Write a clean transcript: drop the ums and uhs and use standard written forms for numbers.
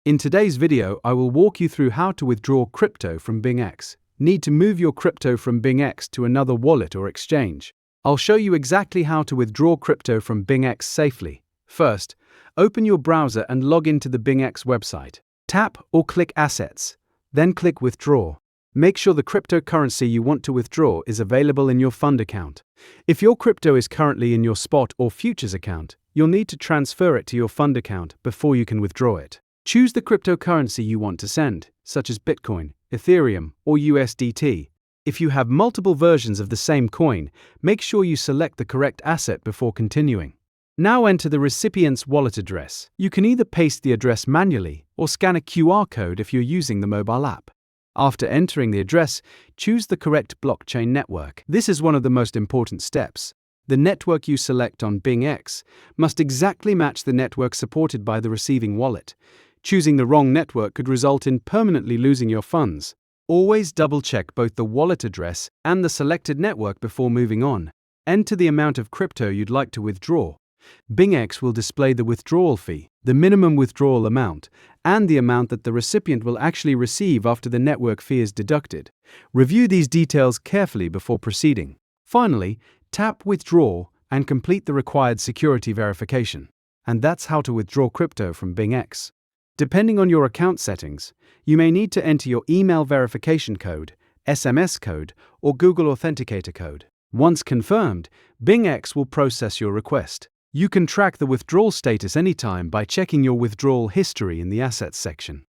In today's video, I will walk you through how to withdraw crypto from BingX. Need to move your crypto from BingX to another wallet or exchange. I'll show you exactly how to withdraw crypto from BingX safely. First, open your browser and log into the BingX website. Tap or click Assets, then click Withdraw. Make sure the cryptocurrency you want to withdraw is available in your fund account. If your crypto is currently in your spot or futures account, you'll need to transfer it to your fund account before you can withdraw it. Choose the cryptocurrency you want to send, such as Bitcoin, Ethereum, or USDT. If you have multiple versions of the same coin, make sure you select the correct asset before continuing. Now enter the recipient's wallet address. You can either paste the address manually or scan a QR code if you're using the mobile app. After entering the address, choose the correct blockchain network. This is one of the most important steps. The network you select on BingX must exactly match the network supported by the receiving wallet. Choosing the wrong network could result in permanently losing your funds. Always double-check both the wallet address and the selected network before moving on. Enter the amount of crypto you'd like to withdraw. BingX will display the withdrawal fee, the minimum withdrawal amount, and the amount that the recipient will actually receive after the network fee is deducted. Review these details carefully before proceeding. Finally, tap Withdraw and complete the required security verification. And that's how to withdraw crypto from BingX. Depending on your account settings, you may need to enter your email verification code, SMS code, or Google Authenticator code. Once confirmed, BingX will process your request. You can track the withdrawal status anytime by checking your withdrawal history in the Assets section.